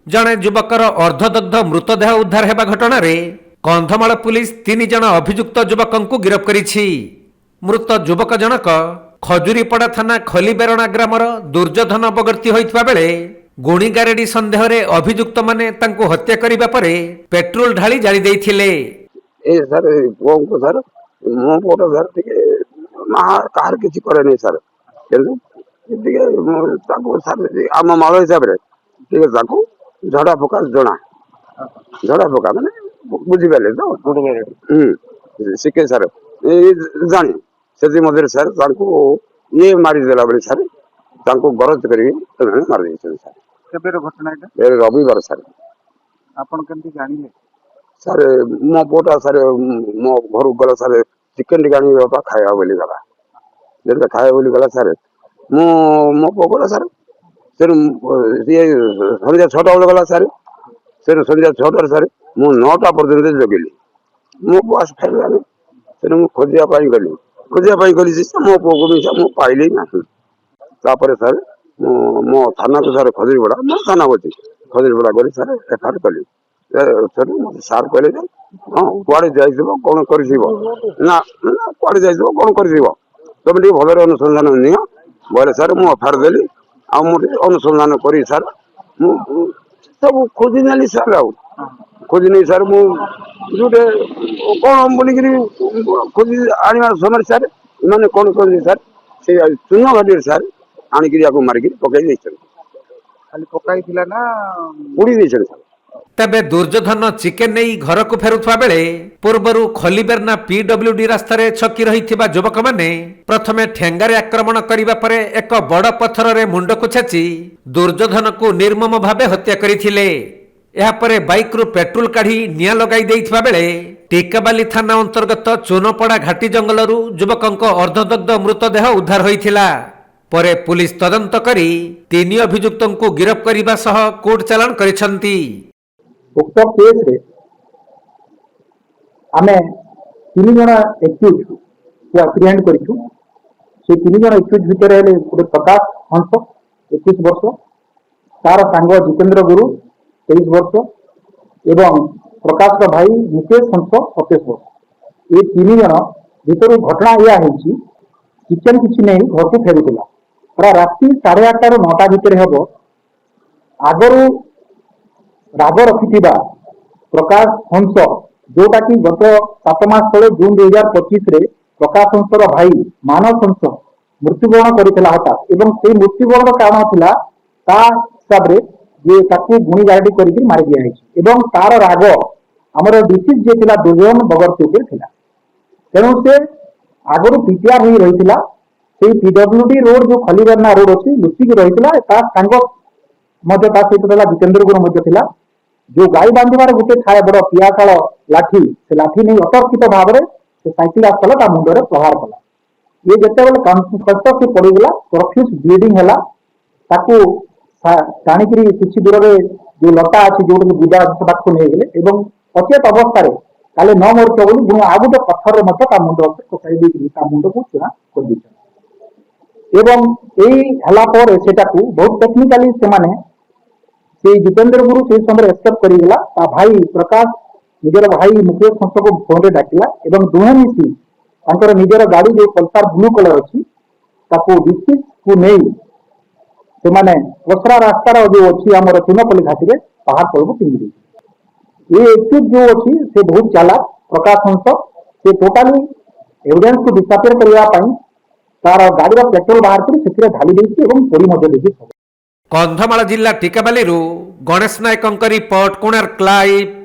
जड़े युवकर अर्धदग्ध मृतदेह उद्धार हेबा घटना रे कंधमाल पुलिस 3 जन अभियुक्त युवक को गिरफ्त करिछि। मृत युवक जनक खजुरीपड़ा थाना खलीबेरणा ग्रामर दुर्योधन बगर्ती होइतबा बेले गुणीगारेडी सन्देह रे अभियुक्त माने तांको हत्या करिबा परे पेट्रोल ढाली जाली देइथिले। ए सर को सर मो फोटो सर टिके मा कार किछि करे नै सर केनु टिके ताको सर आम माल हिसाब रे टिके ताको झड़ा फका झड़ा फका माने बुझी पाले तो सिके सर ए जानी सेति मधुर सर ताको ये मारी देला बले सर ताको गरज करी मार दै सर। केबेर घटना एटा ए रविवार सर आपण केमती जानिले सर मो पोटा सर मो घर गला सर चिकन टिकाणी बापा खाया बोली गला जेटा खाया बोली गला सर मो मो पोगला सर सर ये संध्या 6टा बेले गला सर सर संध्या 6टार सर मु 9टा पर्यंत जगिली मो पास खाइला सर मु खोजिया पाई गली मो पोगो मिसा मो पाइली ना तापर सर मो थाना को सर खजरी बड़ा मो थाना होती खजरी बड़ा गली सर एफआईआर कली सर सार कहले हाँ कुआड़े जाइथिबो कोन करथिबो ना कुआड़े जाइथिबो कोन करथिबो तुम टी भलरे अनुसंधान नियो बोले सर मु एफआईआर देली आ मु अनुसंधान करी सर मु सब खोजी नेली सर आउ खोजी नै सर मु जुटे कोन बोली गिरी खोजी आनिमा समय सर माने कोन कर सर से चुनो गाडी सर आनी गिरी आको मार गिरी पकाई दै सर खाली पकाई थिला ना उड़ी दै सर। तेबे दुर्योधन चिकेन नहीं घर को फेरुवा बेले पूर्वर खलीबेरना पीडब्ल्यूडी रास्तार छकी रही युवक माने प्रथमे ठेंगारे आक्रमण करने पर एक बड़ पत्थर रे मुंड को छेची दुर्योधन को निर्मम भावे हत्या करथिले। एहापरे बाइक रु पेट्रोल काढ़ी निया लगाई देइथिबा बेले टिकाबाली थाना अंतर्गत चोनपड़ा घाटी जंगलरू युवकंक अर्धदग्ध मृतदेह उद्धार होइथिला। परे पुलिस तदंत करी 3 अभियुक्तों को गिरफ्त करने सह कोर्ट चालान करिसंती। उक्त केस रे आमे 3 जन एक्यूज को एप्रिहेंड करिछु। से 3 जन एक्यूज भितर हेले गोटे प्रकाश हंस 21 वर्ष, तार सांग जितेंद्र गुरु 23 वर्ष एवं प्रकाश का भाई मुकेश हंस 27 वर्ष। ये 3 जन भितर घटना या हेछि किचन किछि नै घर को फेरुतिला पूरा राति 8:30 ରୁ 9ଟା भितर हेबो। आगरू राग रखि प्रकाश हंस जोटा कि गत 7 मास तले जून 2025 रे प्रकाश हंसर भाई मानस हंस मृत्युवरण करथिला हठात एवं से मृत्युवरण कारण थिला ता हिसाब रे जे ताकू गुणी गारडी करिक मारि दिया हैछि एवं तार राग हमर डिसीज जे थिला दुर्योधन बगर्ती उपर थिला। तेणु से आगरू पीटीआर होई रहिथिला से पीडब्ल्यूडी रोड जो खलीबेरना रोड अछि लुचि के रहिथिला ता संग मध्य ता सहित थिला जितेंद्र गुरु मध्य थिला जो गाई बांधिबार गोटे थाए बड़ पियाशाल लाठी से लाठी नहीं अतर्कित भाव में से साइकिल आसला ता मुंडरे प्रहार कला। ये जेते बेले कष्ट से पड़ीगला प्रफ्यूज ब्लीडिंग हैला ताकू टाणिकी किछि दूर रे जो लता अछि जो बुदा पाखु नै गेले एवं अचेत अवस्था रे काले न मरछ बोली गुण आ गोटे पत्थर रे मत ता मुंड पे कोसाई दी ता मुंड को चुरा कर दी एवं एई हला पर सेटाकू बहुत टेक्निकली से माने से जितेंद्र गुरु से समय एक्सेप्ट करिगला ता भाई प्रकाश निजर भाई मुकेश हंस को फोन रे डाकिला एवं दुहे मिसी अंतर निजर गाड़ी जो पल्सर ब्लू कलर अछि ताको डिस्ट्रिक्ट को नै से माने वसरा रास्ता रो जो अछि हमर चुनपल्ली घाटी रे पहाड़ पर को पिंगी दी। ये एक्चुअली जो अछि से बहुत चालाक प्रकाश हंस से टोटली एविडेंस को डिसअपियर करिया पई तार गाड़ी रो पेट्रोल बाहर कर सेतिरे ढाली देछि एवं चोरी मध्य देछि। कंधमाल जिला टिकाबाली गणेश नायक रिपोर्ट कोणार्क लाइव।